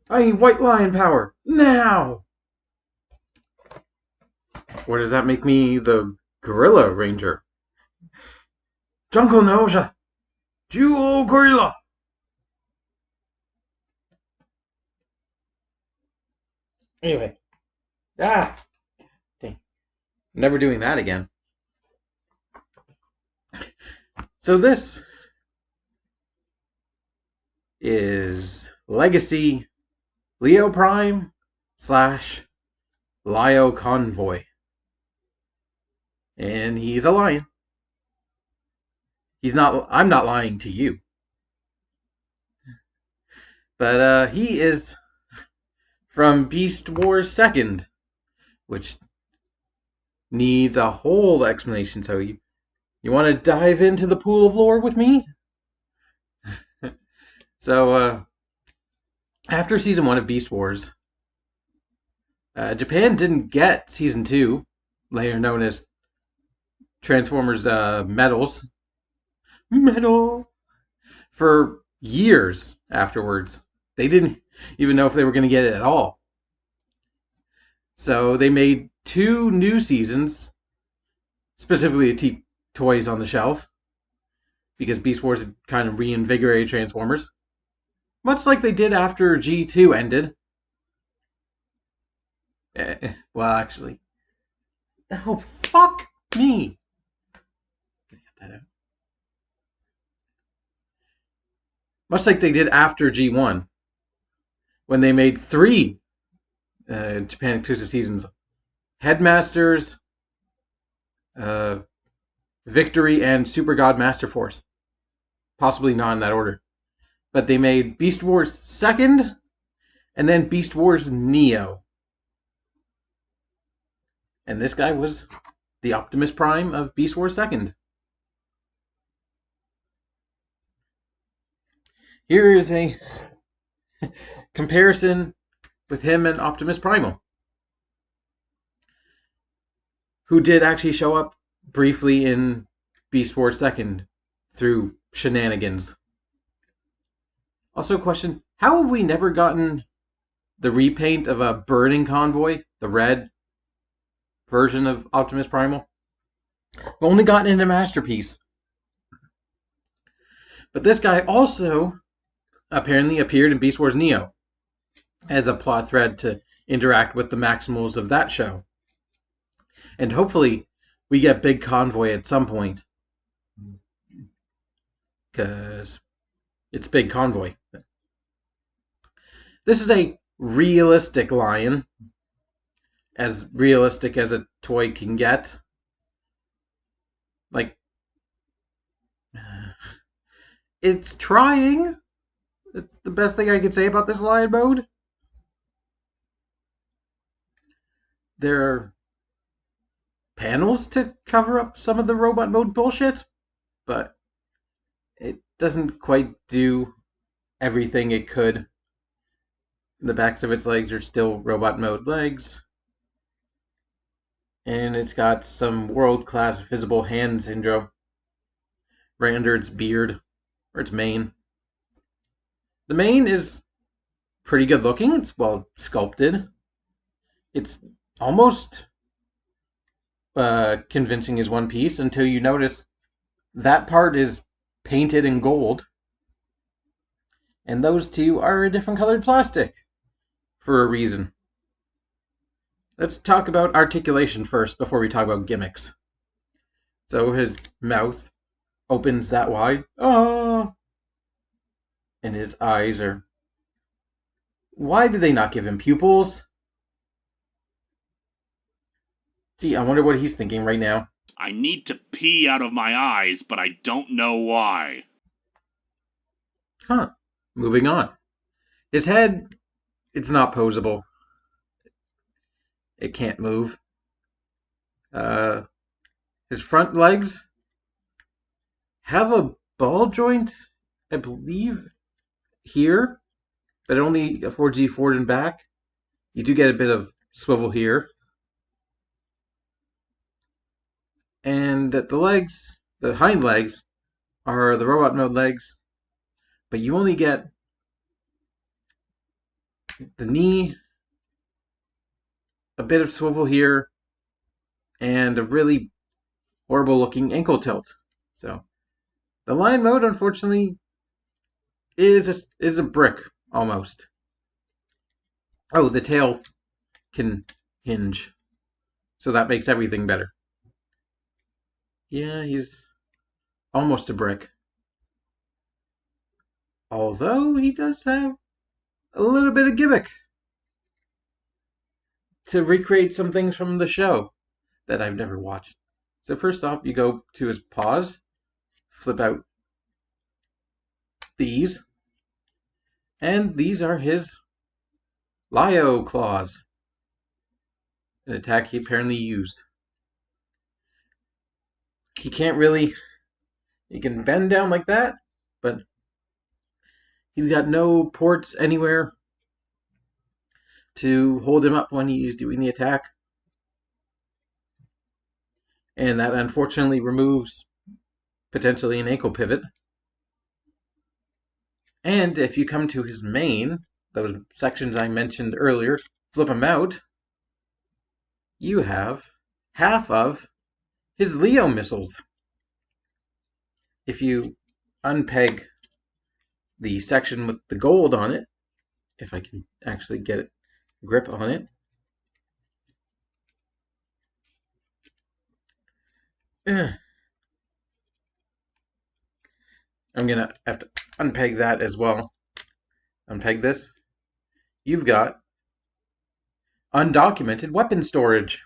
I need white lion power now. Or does that make me the gorilla ranger? Jungle Noja, Duo Gorilla. Anyway, dang, never doing that again. So this is Legacy Leo Prime / Lio Convoy. And he's a lion. I'm not lying to you. But he is from Beast Wars 2nd, which needs a whole explanation. So you want to dive into the pool of lore with me? So after season 1 of Beast Wars, Japan didn't get season 2, later known as Transformers Metals, for years afterwards. They didn't even know if they were going to get it at all. So they made 2 new seasons, specifically to keep toys on the shelf, because Beast Wars had kind of reinvigorated Transformers, much like they did after G2 ended. Well, actually, oh, fuck me. Get that out. Much like they did after G1, when they made 3 Japan exclusive seasons: Headmasters, Victory, and Super God Master Force. Possibly not in that order. But they made Beast Wars 2nd, and then Beast Wars Neo. And this guy was the Optimus Prime of Beast Wars 2nd. Here is a comparison with him and Optimus Primal, who did actually show up briefly in Beast Wars 2nd through shenanigans. Also, question: how have we never gotten the repaint of a burning convoy, the red version of Optimus Primal? We've only gotten it in a Masterpiece. But this guy also apparently appeared in Beast Wars Neo as a plot thread to interact with the Maximals of that show. And hopefully we get Big Convoy at some point, because it's Big Convoy. This is a realistic lion, as realistic as a toy can get. Like, it's trying. It's the best thing I could say about this lion mode. There are panels to cover up some of the robot mode bullshit, but it doesn't quite do everything it could. The backs of its legs are still robot mode legs. And it's got some world-class visible hand syndrome right under its beard, or its mane. The mane is pretty good looking. It's well sculpted. It's almost convincing as one piece until you notice that part is painted in gold, and those two are a different colored plastic for a reason. Let's talk about articulation first before we talk about gimmicks. So his mouth opens that wide. Oh! And his eyes are... Why did they not give him pupils? Gee, I wonder what he's thinking right now. I need to pee out of my eyes, but I don't know why. Huh. Moving on. His head, it's not posable. It can't move. His front legs have a ball joint, I believe, here, but it only affords you forward and back. You do get a bit of swivel here. And the legs, the hind legs, are the robot mode legs, but you only get the knee, a bit of swivel here, and a really horrible looking ankle tilt. So the Lion mode, unfortunately, is a brick almost. Oh, the tail can hinge, so that makes everything better. Yeah, he's almost a brick. Although he does have a little bit of gimmick to recreate some things from the show that I've never watched. So first off, you go to his paws, flip out these, and these are his Lio claws, an attack he apparently used. He can't really, he can bend down like that, but he's got no ports anywhere to hold him up when he's doing the attack. And that unfortunately removes potentially an ankle pivot. And if you come to his mane, those sections I mentioned earlier, flip him out, you have half of his Leo missiles. If you unpeg the section with the gold on it, if I can actually get a grip on it, I'm going to have to unpeg that as well. Unpeg this. You've got undocumented weapon storage.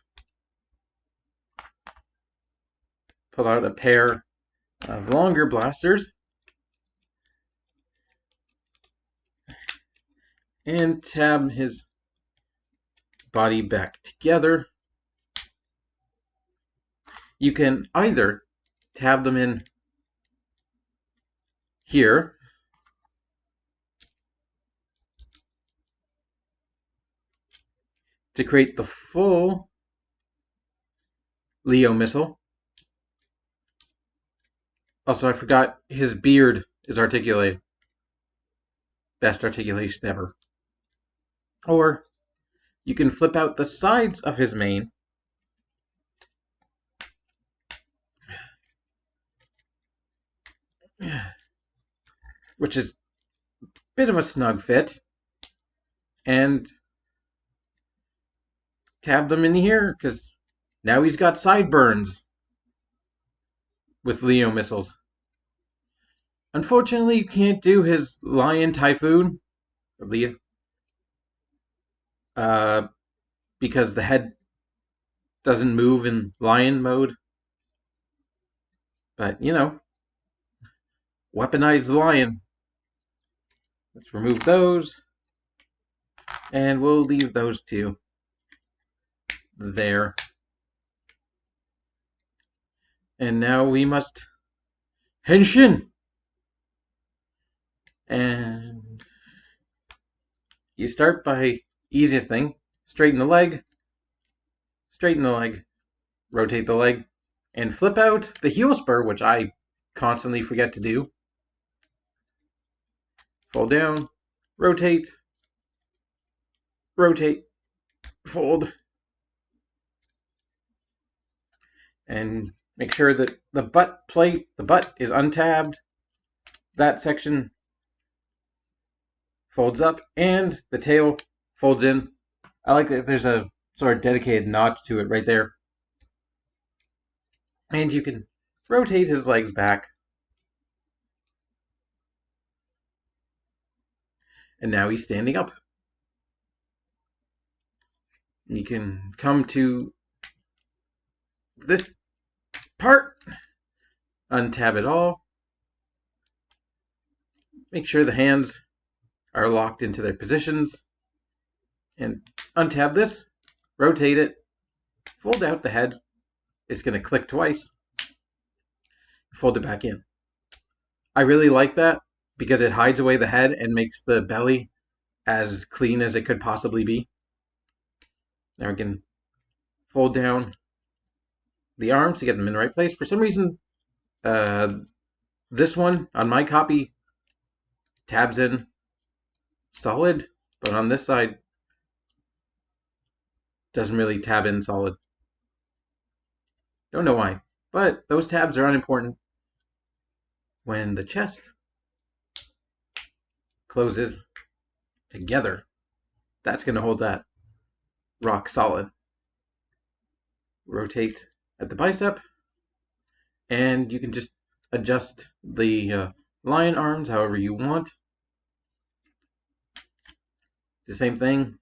Pull out a pair of longer blasters and tab his body back together. You can either tab them in here to create the full Leo missile. Also, I forgot his beard is articulated. Best articulation ever. Or you can flip out the sides of his mane which is a bit of a snug fit, and tab them in here because now he's got sideburns with Leo missiles. Unfortunately, you can't do his Lion Typhoon, Leo, because the head doesn't move in Lion mode. But, you know, weaponize the Lion. Let's remove those, and we'll leave those two there. And now we must henshin. And you start by easiest thing, straighten the leg, rotate the leg, and flip out the heel spur, which I constantly forget to do. Fold down, rotate, fold, and make sure that the butt is untabbed. That section folds up, and the tail folds in. I like that there's a sort of dedicated notch to it right there. And you can rotate his legs back. And now he's standing up. You can come to this part, untab it all, make sure the hands are locked into their positions, and untab this, rotate it, fold out the head. It's going to click twice, fold it back in. I really like that because it hides away the head and makes the belly as clean as it could possibly be. Now we can fold down the arms to get them in the right place. For some reason, this one on my copy tabs in solid, but on this side, doesn't really tab in solid. Don't know why, but those tabs are unimportant when the chest closes together. That's going to hold that rock solid. Rotate at the bicep, and you can just adjust the lion arms however you want. The same thing.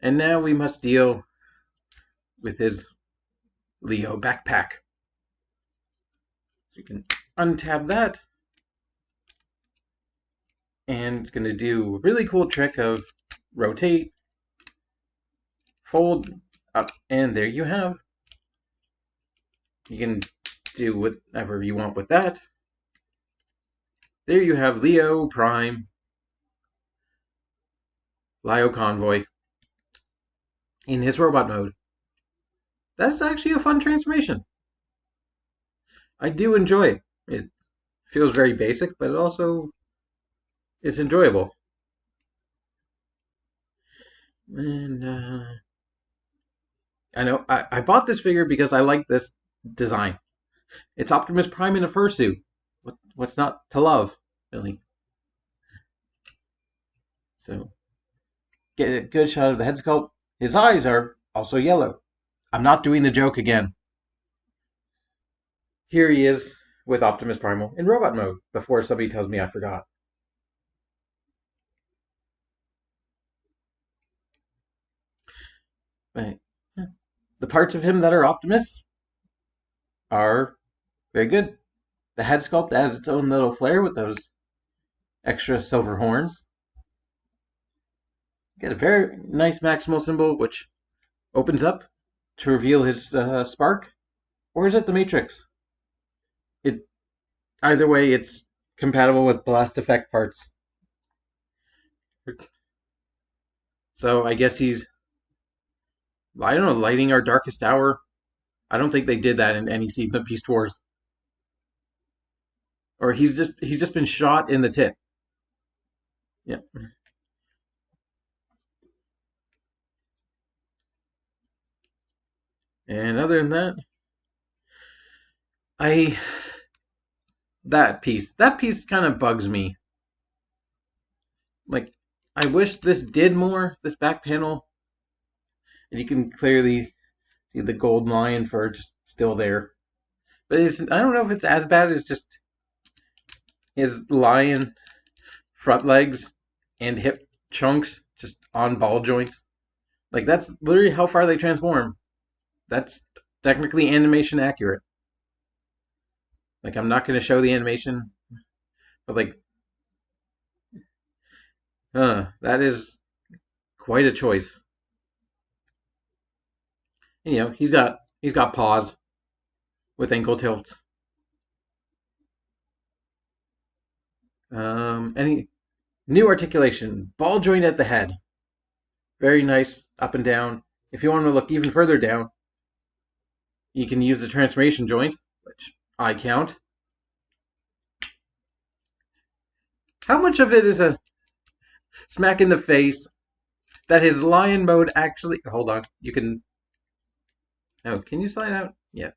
And now we must deal with his Leo backpack. So you can untab that, and it's going to do a really cool trick of rotate, fold up, and there you have. You can do whatever you want with that. There you have Leo Prime, Lio Convoy in his robot mode. That's actually a fun transformation. I do enjoy it. It feels very basic, but it also is enjoyable. And I know I bought this figure because I like this design. It's Optimus Prime in a fursuit. What's not to love, really? So, get a good shot of the head sculpt. His eyes are also yellow. I'm not doing the joke again. Here he is with Optimus Primal in robot mode before somebody tells me I forgot. Right. The parts of him that are Optimus are very good. The head sculpt has its own little flair with those extra silver horns. Get a very nice maximal symbol, which opens up to reveal his spark. Or is it the Matrix? Either way, it's compatible with blast effect parts. So I guess he's, I don't know, lighting our darkest hour. I don't think they did that in any season of Beast Wars. Or he's just been shot in the tit. Yeah. And other than that, that piece kind of bugs me. Like, I wish this did more, this back panel. And you can clearly see the gold lion fur just still there. But I don't know if it's as bad as just his lion front legs and hip chunks just on ball joints. Like, that's literally how far they transform. That's technically animation accurate. Like, I'm not going to show the animation, but like, that is quite a choice. You know, he's got paws with ankle tilts. Any new articulation, ball joint at the head, very nice up and down. If you want to look even further down, you can use the transformation joint, which I count. How much of it is a smack in the face that his lion mode actually... Hold on, you can... Oh, can you slide out? Yeah.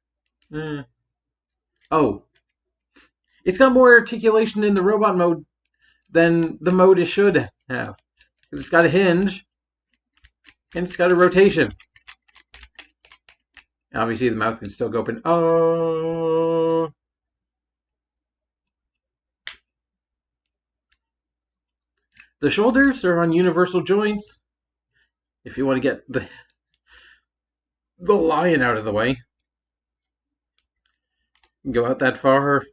Oh. It's got more articulation in the robot mode than the mode it should have. It's got a hinge, and it's got a rotation. Obviously, the mouth can still go open. Oh. The shoulders are on universal joints. If you want to get the lion out of the way, go out that far.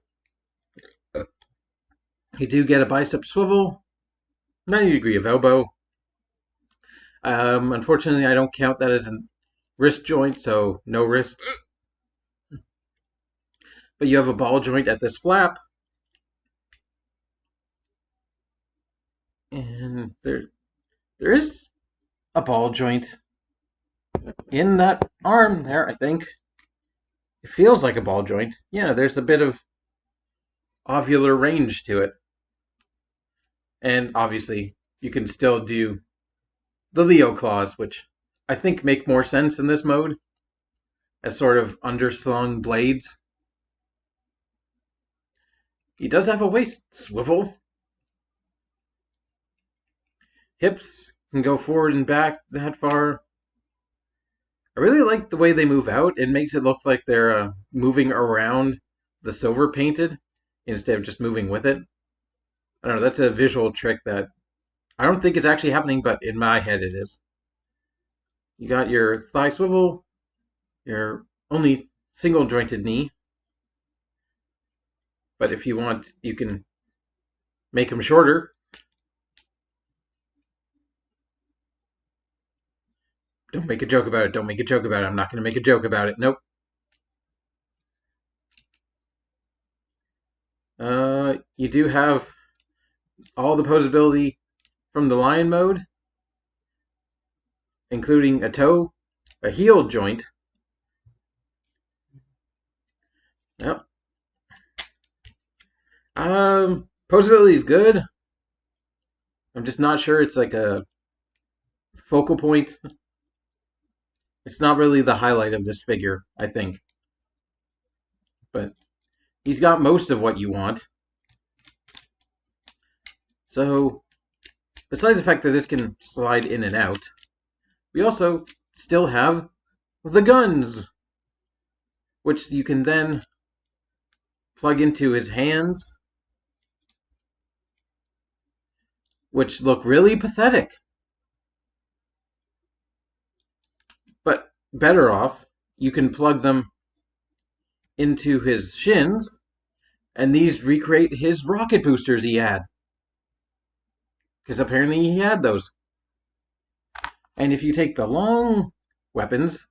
You do get a bicep swivel, 90-degree of elbow. Unfortunately, I don't count that as a wrist joint, so no wrist. But you have a ball joint at this flap. And there is a ball joint in that arm there, I think. It feels like a ball joint. Yeah, there's a bit of ovular range to it. And obviously, you can still do the Leo claws, which I think make more sense in this mode as sort of underslung blades. He does have a waist swivel. Hips can go forward and back that far. I really like the way they move out. It makes it look like they're moving around the silver painted instead of just moving with it. I don't know, that's a visual trick that I don't think it's actually happening, but in my head it is. You got your thigh swivel, your only single jointed knee. But if you want, you can make them shorter. Don't make a joke about it. Don't make a joke about it. I'm not going to make a joke about it. Nope. You do have all the posability from the lion mode, including a toe, a heel joint. Yep. Posability is good. I'm just not sure it's like a focal point. It's not really the highlight of this figure, I think. But he's got most of what you want. So, besides the fact that this can slide in and out, we also still have the guns, which you can then plug into his hands, which look really pathetic. But better off, you can plug them into his shins, and these recreate his rocket boosters he had. Because apparently he had those. And if you take the long weapons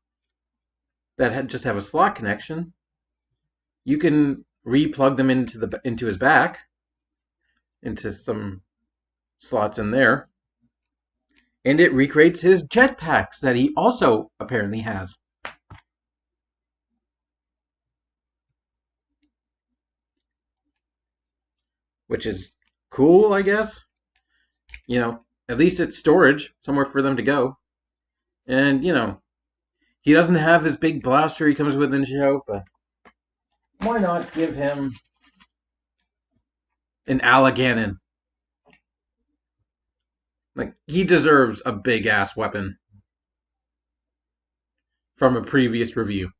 that just have a slot connection, you can re-plug them into his back, into some slots in there, and it recreates his jetpacks that he also apparently has. Which is cool, I guess. You know, at least it's storage, somewhere for them to go. And, you know, he doesn't have his big blaster he comes with in the show, but why not give him an Alleganon? Like, he deserves a big-ass weapon from a previous review.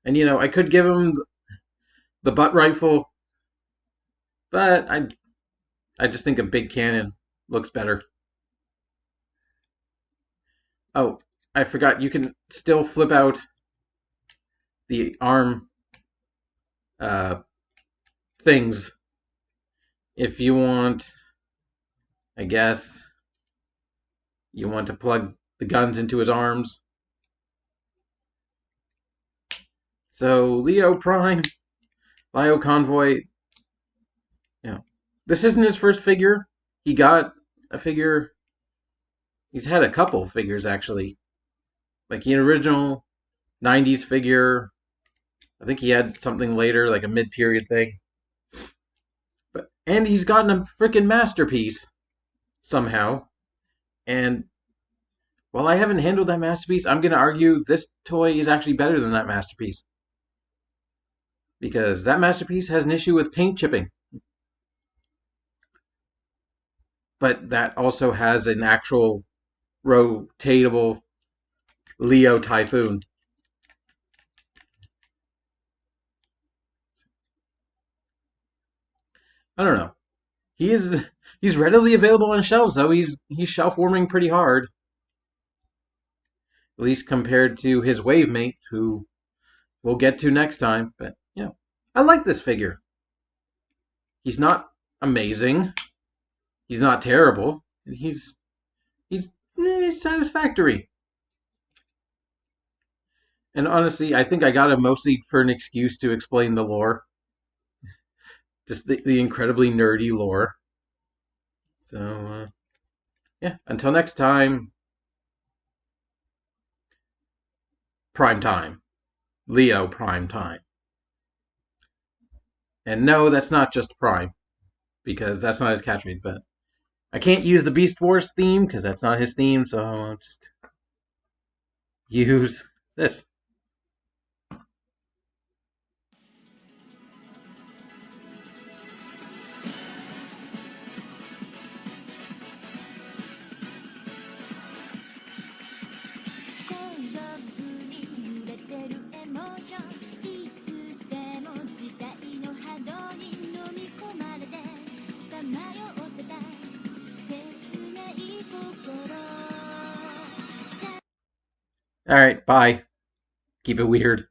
And, you know, I could give him the butt rifle, but I just think a big cannon looks better. Oh, I forgot, you can still flip out the arm things if you want. I guess you want to plug the guns into his arms. So Leo Prime, Lio Convoy, you know, this isn't his first figure. He got a figure. He's had a couple figures actually, like the original '90s figure. I think he had something later, like a mid-period thing. And he's gotten a freaking masterpiece somehow. And while I haven't handled that masterpiece, I'm going to argue this toy is actually better than that masterpiece. Because that masterpiece has an issue with paint chipping. But that also has an actual rotatable Leo Typhoon. I don't know. He's readily available on shelves, though. He's shelf warming pretty hard. At least compared to his wave mate, who we'll get to next time. But, you know, I like this figure. He's not amazing. He's not terrible. He's satisfactory. And honestly, I think I got him mostly for an excuse to explain the lore. Just the incredibly nerdy lore. So, yeah, until next time, prime time. Leo prime time. And no, that's not just prime. because that's not his catchphrase. But I can't use the Beast Wars theme because that's not his theme, so I'll just use this. All right, bye. Keep it weird.